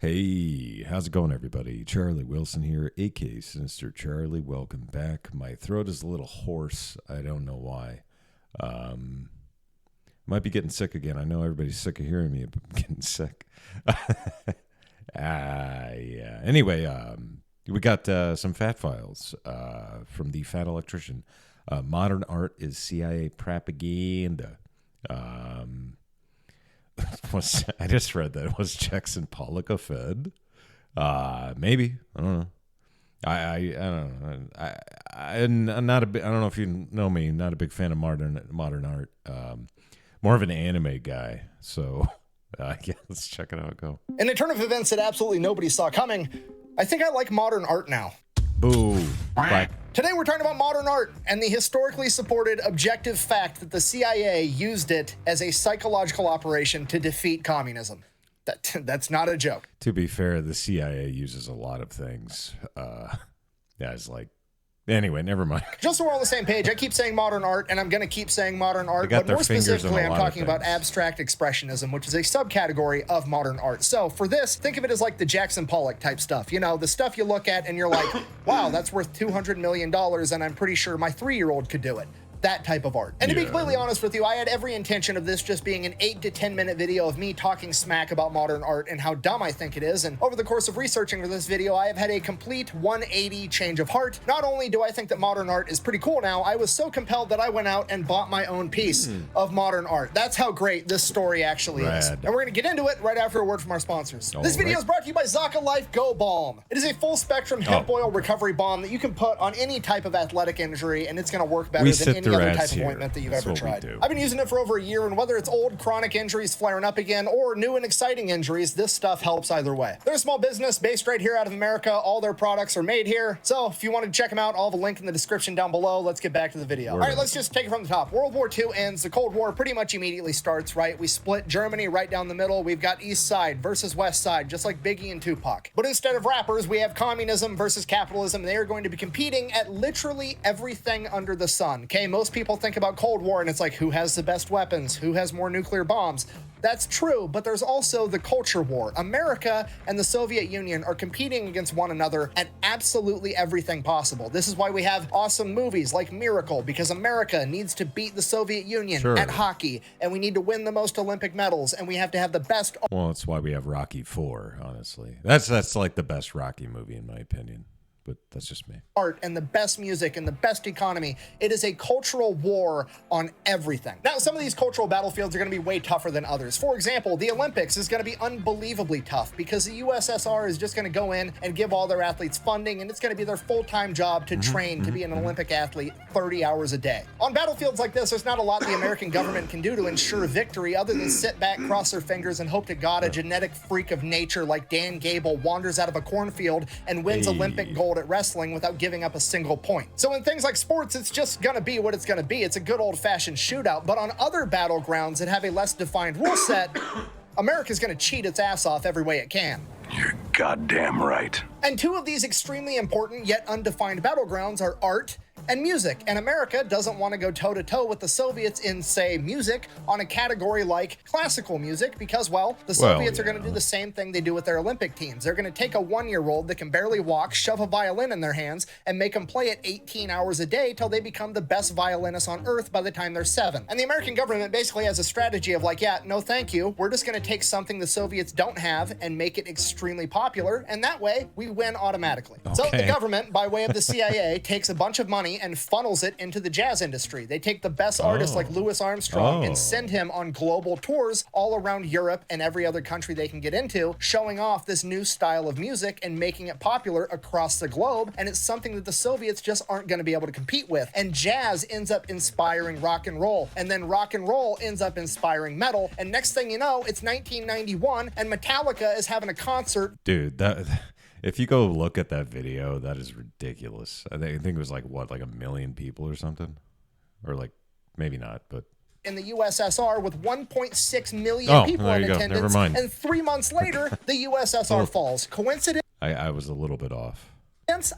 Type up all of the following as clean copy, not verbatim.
Hey, how's it going, everybody? Charlie Wilson here, aka Sinister Charlie. Welcome back. My throat is a little hoarse. I don't know why. Might be getting sick again. I know everybody's sick of hearing me, but I'm getting sick. Yeah. Anyway, we got some fat files from the Fat Electrician. Modern art is CIA propaganda. I just read that. Was Jackson Pollock a Fed? Maybe. I don't know. I don't know. I'm not a big, I don't know if you know me. Not a big fan of modern art. More of an anime guy. So yeah, let's check it out. Go. In a turn of events that absolutely nobody saw coming, I think I like modern art now. Boo. Black. Today we're talking about modern art and the historically supported objective fact that the CIA used it as a psychological operation to defeat communism. That's not a joke. To be fair, the CIA uses a lot of things. It's like, anyway, never mind. Just so we're on the same page, I keep saying modern art, and I'm going to keep saying modern art, got but more their fingers specifically, in a I'm lot of talking about things. abstract expressionism, which is a subcategory of modern art. So for this, think of it as like the Jackson Pollock type stuff. You know, the stuff you look at and you're like, wow, that's worth $200 million, and I'm pretty sure my 3-year-old could do it. That type of art. And to be completely honest with you, I had every intention of this just being an 8 to 10 minute video of me talking smack about modern art and how dumb I think it is. And over the course of researching for this video, I have had a complete 180 change of heart. Not only do I think that modern art is pretty cool now, I was so compelled that I went out and bought my own piece of modern art. That's how great this story actually is. And we're gonna get into it right after a word from our sponsors. This video is brought to you by Zaka Life Go Balm. It is a full spectrum hemp oil recovery balm that you can put on any type of athletic injury, and it's gonna work better than any other type of ointment that you've ever tried. I've been using it for over a year, and whether it's old chronic injuries flaring up again or new and exciting injuries, this stuff helps either way. They're a small business based right here out of America. All their products are made here. So if you want to check them out, I'll have a link in the description down below. Let's get back to the video. All right, let's just take it from the top. World War II ends. The Cold War pretty much immediately starts, right? We split Germany right down the middle. We've got East Side versus West Side, just like Biggie and Tupac. But instead of rappers, we have communism versus capitalism. They are going to be competing at literally everything under the sun. Okay, most people think about Cold War and it's like, who has the best weapons? Who has more nuclear bombs? That's true, but there's also the culture war. America and the Soviet Union are competing against one another at absolutely everything possible. This is why we have awesome movies like Miracle, because America needs to beat the Soviet Union at hockey, and we need to win the most Olympic medals, and we have to have the best. Well, that's why we have Rocky IV, honestly. That's like the best Rocky movie, in my opinion. But that's just me. Art and the best music and the best economy. It is a cultural war on everything. Now, some of these cultural battlefields are going to be way tougher than others. For example, the Olympics is going to be unbelievably tough because the USSR is just going to go in and give all their athletes funding, and it's going to be their full-time job to train to be an Olympic athlete 30 hours a day. On battlefields like this, there's not a lot the American government can do to ensure victory other than sit back, cross their fingers, and hope to God a genetic freak of nature like Dan Gable wanders out of a cornfield and wins Olympic gold at wrestling without giving up a single point. So in things like sports, it's just gonna be what it's gonna be. It's a good old-fashioned shootout. But on other battlegrounds that have a less defined rule set, America's gonna cheat its ass off every way it can. You're goddamn right. And two of these extremely important yet undefined battlegrounds are art and music. And America doesn't want to go toe-to-toe with the Soviets in, say, music on a category like classical music because, well, the Soviets are going to do the same thing they do with their Olympic teams. They're going to take a 1-year-old that can barely walk, shove a violin in their hands, and make them play it 18 hours a day till they become the best violinists on earth by the time they're 7. And the American government basically has a strategy of like, yeah, no thank you. We're just going to take something the Soviets don't have and make it extremely popular, and that way we win automatically. So the government, by way of the CIA, takes a bunch of money and funnels it into the jazz industry. They take the best artists like Louis Armstrong and send him on global tours all around Europe and every other country they can get into, showing off this new style of music and making it popular across the globe. And it's something that the Soviets just aren't going to be able to compete with. And jazz ends up inspiring rock and roll. And then rock and roll ends up inspiring metal. And next thing you know, it's 1991 and Metallica is having a concert. Dude, if you go look at that video, that is ridiculous. I think it was like, what, like 1 million people or something? Or like, maybe not, but... in the USSR with 1.6 million people in attendance. Never mind. And 3 months later, the USSR falls. Coincidence? I was a little bit off.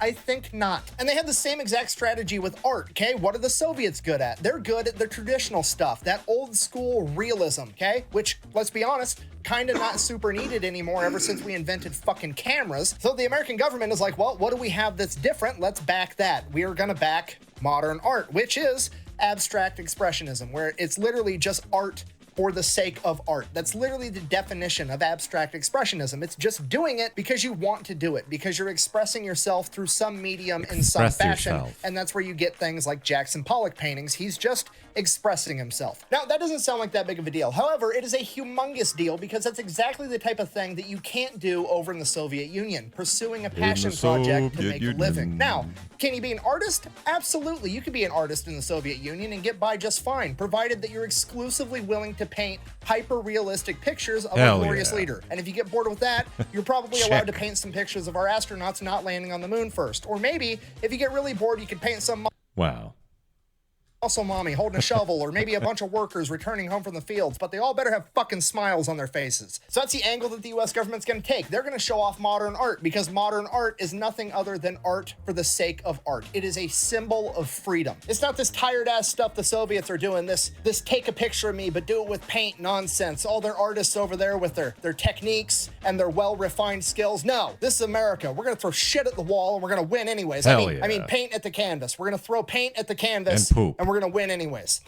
I think not. And they had the same exact strategy with art, okay? What are the Soviets good at? They're good at the traditional stuff, that old school realism, okay? Which, let's be honest, kind of not super needed anymore ever since we invented fucking cameras. So the American government is like, well, what do we have that's different? Let's back that. We are gonna back modern art, which is abstract expressionism, where it's literally just art for the sake of art. That's literally the definition of abstract expressionism. It's just doing it because you want to do it, because you're expressing yourself through some medium in some fashion. And that's where you get things like Jackson Pollock paintings. He's just expressing himself. Now, that doesn't sound like that big of a deal. However, it is a humongous deal because that's exactly the type of thing that you can't do over in the Soviet Union, pursuing a passion project to make a living. Now, can you be an artist? Absolutely. You could be an artist in the Soviet Union and get by just fine, provided that you're exclusively willing to paint hyper-realistic pictures of a glorious leader. And if you get bored with that, you're probably allowed to paint some pictures of our astronauts not landing on the moon first. Or maybe, if you get really bored, you could paint some muscle mommy holding a shovel, or maybe a bunch of workers returning home from the fields, but they all better have fucking smiles on their faces. So that's the angle that the US government's gonna take. They're gonna show off modern art because modern art is nothing other than art for the sake of art. It is a symbol of freedom. It's not this tired ass stuff the Soviets are doing, this take a picture of me but do it with paint nonsense. All their artists over there with their techniques and their well-refined skills. No, this is America. We're gonna throw shit at the wall and we're gonna win anyways. I mean paint at the canvas. We're gonna throw paint at the canvas and we're gonna win anyways.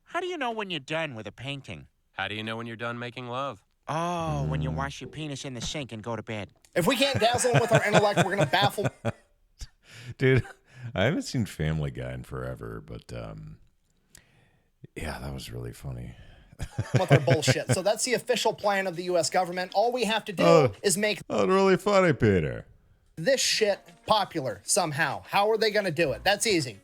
How do you know when you're done with a painting? How do you know when you're done making love? Oh, when you wash your penis in the sink and go to bed. If we can't dazzle them with our intellect, we're gonna baffle. Dude, I haven't seen Family Guy in forever, but yeah, that was really funny. With our bullshit. So that's the official plan of the US government. All we have to do is make really funny, Peter. This shit popular somehow. How are they gonna do it? That's easy.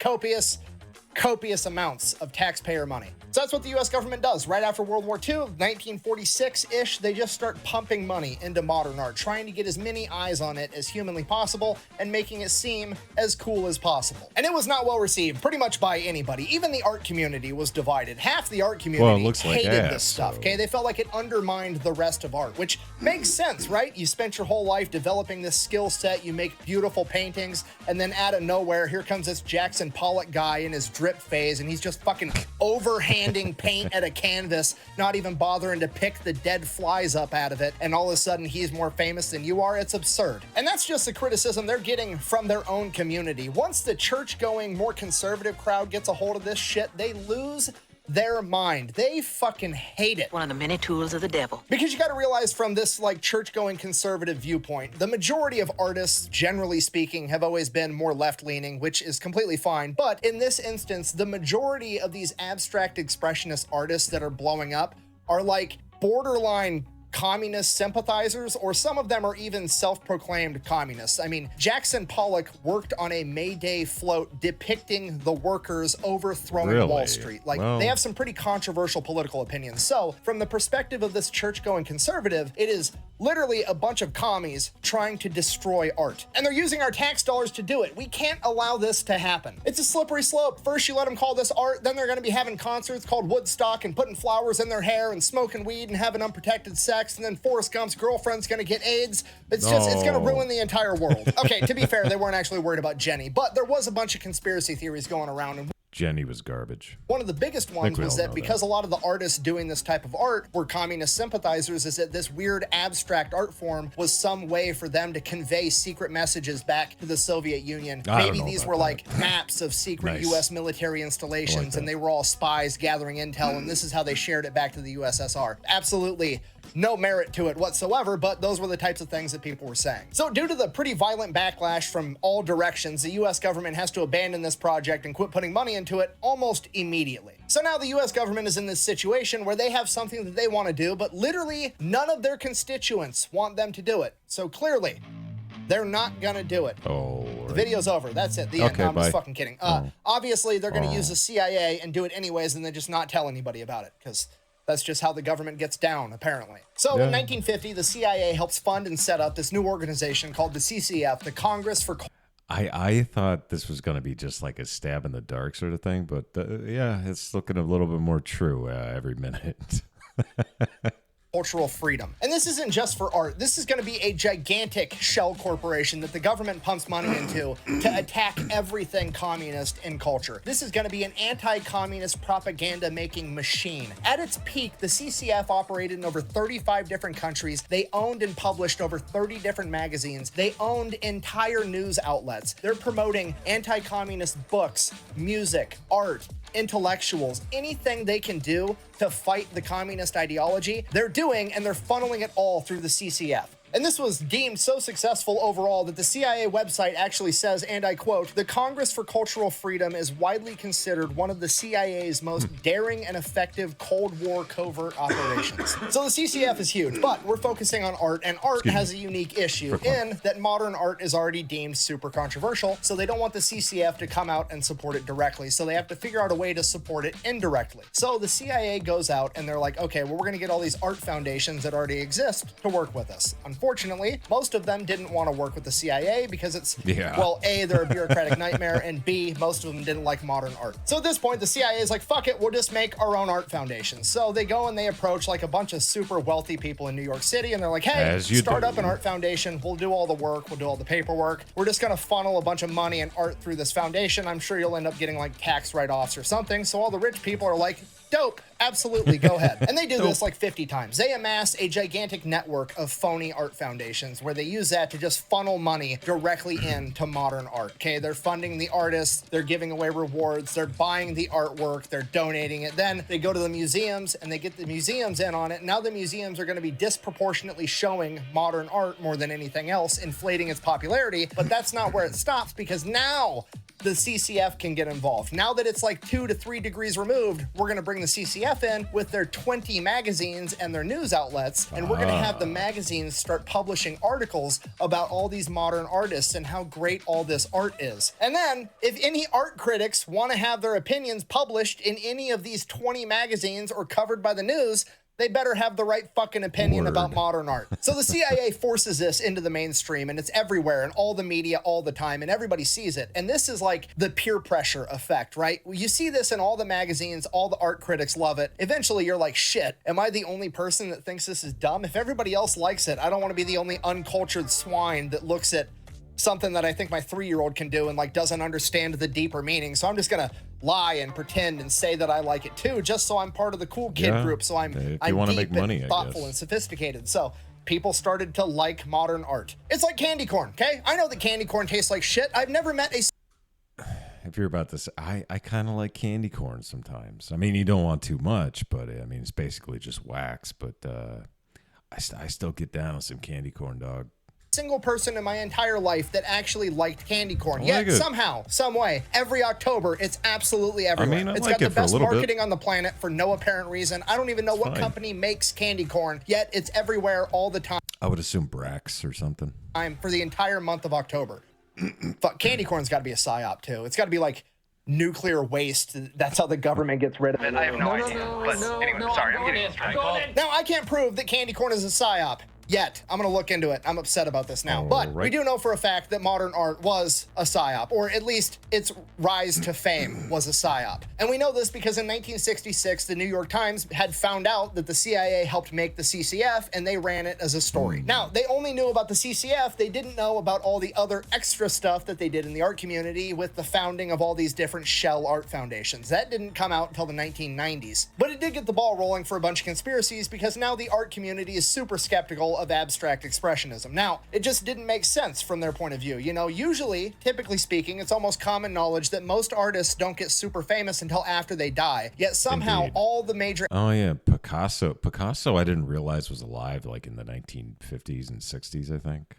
Copious amounts of taxpayer money. So that's what the US government does. Right after World War II, 1946-ish, they just start pumping money into modern art, trying to get as many eyes on it as humanly possible and making it seem as cool as possible. And it was not well received pretty much by anybody. Even the art community was divided. Half the art community hated this stuff, okay? They felt like it undermined the rest of art, which makes sense, right? You spent your whole life developing this skill set, you make beautiful paintings, and then out of nowhere, here comes this Jackson Pollock guy in his drip phase, and he's just fucking overhanding paint at a canvas, not even bothering to pick the dead flies up out of it, and all of a sudden he's more famous than you are. It's absurd. And that's just the criticism they're getting from their own community. Once the church-going, more conservative crowd gets a hold of this shit, they lose their mind. They fucking hate it. One of the many tools of the devil. Because you got to realize from this like church-going conservative viewpoint, the majority of artists, generally speaking, have always been more left-leaning, which is completely fine. But in this instance, the majority of these abstract expressionist artists that are blowing up are like borderline communist sympathizers, or some of them are even self-proclaimed communists. I mean, Jackson Pollock worked on a May Day float depicting the workers overthrowing Wall Street. Like, they have some pretty controversial political opinions. So, from the perspective of this church-going conservative, it is literally a bunch of commies trying to destroy art. And they're using our tax dollars to do it. We can't allow this to happen. It's a slippery slope. First you let them call this art, then they're gonna be having concerts called Woodstock and putting flowers in their hair and smoking weed and having unprotected sex, and then Forrest Gump's girlfriend's gonna get AIDS. It's gonna ruin the entire world. Okay, to be fair, they weren't actually worried about Jenny, but there was a bunch of conspiracy theories going around, and Jenny was garbage. one of the biggest ones was that because a lot of the artists doing this type of art were communist sympathizers, is that this weird abstract art form was some way for them to convey secret messages back to the Soviet Union. Maybe these were like maps of secret US military installations, and they were all spies gathering intel, and this is how they shared it back to the USSR. Absolutely no merit to it whatsoever, but those were the types of things that people were saying. So due to the pretty violent backlash from all directions, the US government has to abandon this project and quit putting money into it almost immediately. So now the US government is in this situation where they have something that they want to do, but literally none of their constituents want them to do it. So clearly, they're not gonna do it. The video's over. That's it. The end. No, I'm just fucking kidding. Obviously, they're gonna use the CIA and do it anyways, and then just not tell anybody about it, because that's just how the government gets down, apparently. So in 1950, the CIA helps fund and set up this new organization called the CCF, the Congress for... I thought this was going to be just like a stab in the dark sort of thing, but yeah, it's looking a little bit more true every minute. cultural freedom. And this isn't just for art. This is going to be a gigantic shell corporation that the government pumps money into to attack everything communist in culture. This is going to be an anti-communist propaganda-making machine. At its peak, the CCF operated in over 35 different countries. They owned and published over 30 different magazines. They owned entire news outlets. They're promoting anti-communist books, music, art, intellectuals, anything they can do to fight the communist ideology, they're doing, and they're funneling it all through the CCF. And this was deemed so successful overall that the CIA website actually says, and I quote, "The Congress for Cultural Freedom is widely considered one of the CIA's most daring and effective Cold War covert operations." So the CCF is huge, but we're focusing on art, and art has a unique issue in that modern art is already deemed super controversial, so they don't want the CCF to come out and support it directly, so they have to figure out a way to support it indirectly. So the CIA goes out and they're like, okay, well, we're going to get all these art foundations that already exist to work with us. Unfortunately, most of them didn't want to work with the CIA because it's, well, A, they're a bureaucratic nightmare, and B, most of them didn't like modern art. So at this point, the CIA is like, fuck it, we'll just make our own art foundations. So they go and they approach like a bunch of super wealthy people in New York City, and they're like, hey, start up an art foundation. We'll do all the work. We'll do all the paperwork. We're just going to funnel a bunch of money and art through this foundation. I'm sure you'll end up getting like tax write-offs or something. So all the rich people are like, dope, absolutely, go ahead. And they do this like 50 times. They amass a gigantic network of phony art foundations where they use that to just funnel money directly into modern art. Okay, they're funding the artists, they're giving away rewards, they're buying the artwork, they're donating it. Then they go to the museums and they get the museums in on it. Now the museums are going to be disproportionately showing modern art more than anything else, inflating its popularity. But that's not where it stops, because now the CCF can get involved. Now that it's like 2 to 3 degrees removed, we're going to bring the CCF in with their 20 magazines and their news outlets, and we're going to have the magazines start publishing articles about all these modern artists and how great all this art is. And then, if any art critics want to have their opinions published in any of these 20 magazines or covered by the news, they better have the right fucking opinion about modern art. So the CIA forces this into the mainstream, and it's everywhere in all the media all the time, and everybody sees it. And this is like the peer pressure effect, right? You see this in all the magazines, all the art critics love it. Eventually you're like, shit, am I the only person that thinks this is dumb? If everybody else likes it, I don't want to be the only uncultured swine that looks at something that I think my 3-year-old can do and like doesn't understand the deeper meaning. So I'm just gonna lie and pretend and say that I like it too, just so I'm part of the cool kid group. So I'm deep and thoughtful and sophisticated. So people started to like modern art. It's like candy corn, okay? I know that candy corn tastes like shit. I've never met a... If you're about this, I kind of like candy corn sometimes. I mean, you don't want too much, but I mean, it's basically just wax. But I still get down with some candy corn, dog. Single person in my entire life that actually liked candy corn. Yet somehow, some way, every October, it's absolutely everywhere. I mean, it's got the best marketing on the planet for no apparent reason. I don't even know what company makes candy corn, yet it's everywhere all the time. I would assume Brax or something. For the entire month of October. Fuck, candy corn's got to be a psyop too. It's got to be like nuclear waste. That's how the government gets rid of it. I have no idea. Sorry, I'm getting distracted. Now, I can't prove that candy corn is a psyop. Yet. I'm going to look into it. I'm upset about this now. But we do know for a fact that modern art was a psyop, or at least its rise to fame was a psyop. And we know this because in 1966, the New York Times had found out that the CIA helped make the CCF, and they ran it as a story. Now, they only knew about the CCF. They didn't know about all the other extra stuff that they did in the art community with the founding of all these different shell art foundations. That didn't come out until the 1990s. But it did get the ball rolling for a bunch of conspiracies, because now the art community is super skeptical of abstract expressionism. Now, it just didn't make sense from their point of view. You know, usually, typically speaking, it's almost common knowledge that most artists don't get super famous until after they die. Yet somehow all the major... Oh yeah, Picasso. Picasso I didn't realize was alive like in the 1950s and 60s, I think.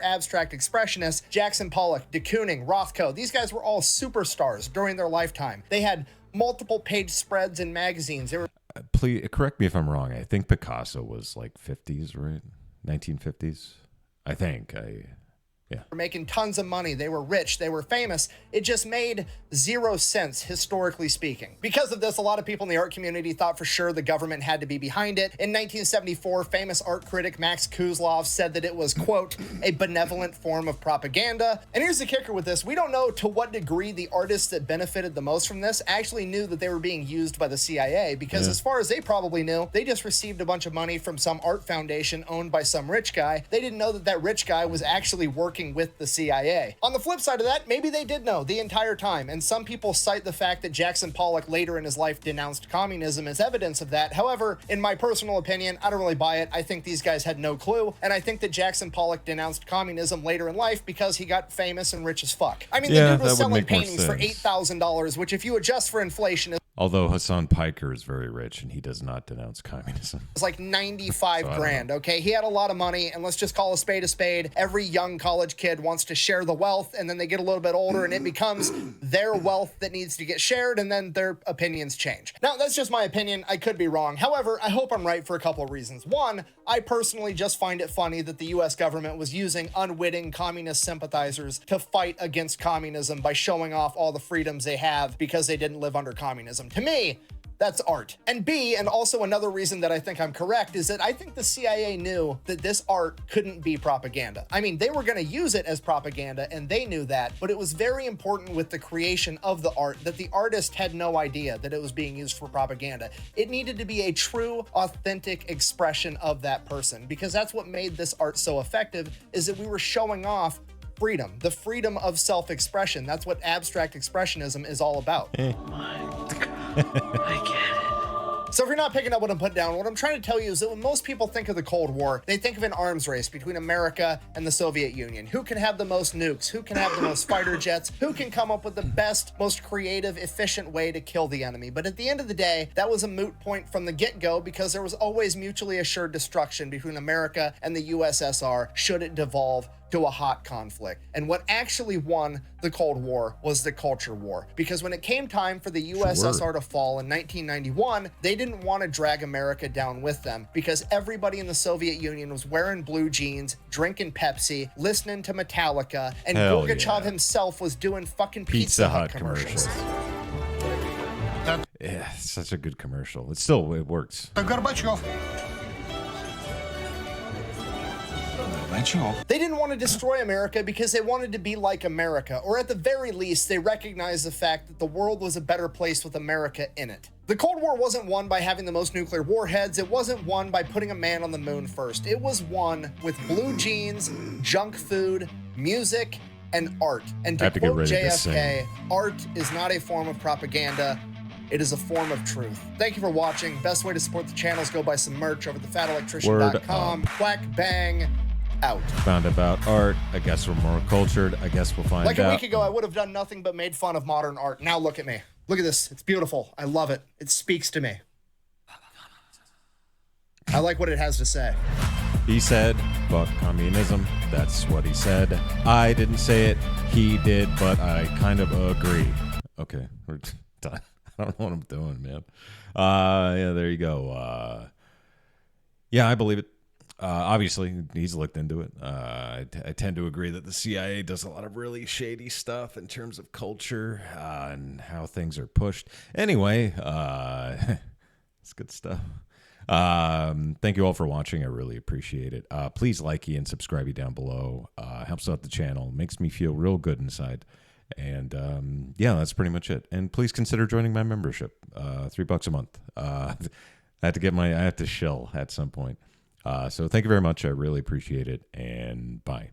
Abstract expressionists, Jackson Pollock, de Kooning, Rothko, these guys were all superstars during their lifetime. They had multiple page spreads in magazines. They were... Please correct me if I'm wrong. I think Picasso was like 50s, right? 1950s. I think. Yeah. were making tons of money. They were rich. They were famous. It just made zero sense, historically speaking. Because of this, a lot of people in the art community thought for sure the government had to be behind it. In 1974, famous art critic Max Kuzlov said that it was, quote, a benevolent form of propaganda. And here's the kicker with this. We don't know to what degree the artists that benefited the most from this actually knew that they were being used by the CIA, because as far as they probably knew, they just received a bunch of money from some art foundation owned by some rich guy. They didn't know that that rich guy was actually working with the CIA. On the flip side of that, maybe they did know the entire time, and some people cite the fact that Jackson Pollock later in his life denounced communism as evidence of that. However, in my personal opinion, I don't really buy it. I think these guys had no clue, and I think that Jackson Pollock denounced communism later in life because he got famous and rich as fuck. I mean, the dude was selling paintings for $8,000, which if you adjust for inflation is Although Hassan Piker is very rich and he does not denounce communism. It's like 95 grand, okay? He had a lot of money, and let's just call a spade a spade. Every young college kid wants to share the wealth, and then they get a little bit older, and it becomes their wealth that needs to get shared, and then their opinions change. Now, that's just my opinion. I could be wrong. However, I hope I'm right for a couple of reasons. One, I personally just find it funny that the US government was using unwitting communist sympathizers to fight against communism by showing off all the freedoms they have because they didn't live under communism. To me, that's art. And B, and also another reason that I think I'm correct, is that I think the CIA knew that this art couldn't be propaganda. I mean, they were going to use it as propaganda, and they knew that, but it was very important with the creation of the art that the artist had no idea that it was being used for propaganda. It needed to be a true, authentic expression of that person, because that's what made this art so effective, is that we were showing off freedom, the freedom of self-expression. That's what abstract expressionism is all about. I get it. So if you're not picking up what I'm putting down, what I'm trying to tell you is that when most people think of the Cold War, they think of an arms race between America and the Soviet Union. Who can have the most nukes? Who can have the most fighter jets? Who can come up with the best, most creative, efficient way to kill the enemy? But at the end of the day, that was a moot point from the get-go, because there was always mutually assured destruction between America and the USSR should it devolve to a hot conflict. And what actually won the Cold War was the culture war. Because when it came time for the USSR to fall in 1991, they didn't want to drag America down with them, because everybody in the Soviet Union was wearing blue jeans, drinking Pepsi, listening to Metallica, and Gorbachev himself was doing fucking Pizza Hut commercials. Yeah, it's such a good commercial. It works. Gorbachev. They didn't want to destroy America because they wanted to be like America, or at the very least, they recognized the fact that the world was a better place with America in it. The Cold War wasn't won by having the most nuclear warheads. It wasn't won by putting a man on the moon first. It was won with blue jeans, junk food, music, and art. And to quote JFK, art is not a form of propaganda. It is a form of truth. Thank you for watching. Best way to support the channel is go buy some merch over at thefatelectrician.com. Quack bang. Out. Found about art. I guess we're more cultured. I guess we'll find out. Like a week ago, I would have done nothing but made fun of modern art. Now look at me. Look at this. It's beautiful. I love it. It speaks to me. I like what it has to say. He said, fuck communism. That's what he said. I didn't say it. He did, but I kind of agree. Okay, we're done. I don't know what I'm doing, man. Yeah, there you go. Yeah, I believe it. Obviously, he's looked into it. I tend to agree that the CIA does a lot of really shady stuff in terms of culture and how things are pushed. Anyway, it's good stuff. Thank you all for watching. I really appreciate it. Please like and subscribe down below. Helps out the channel. Makes me feel real good inside. And yeah, that's pretty much it. And please consider joining my membership. $3 a month. I have to shill at some point. So thank you very much. I really appreciate it. And bye.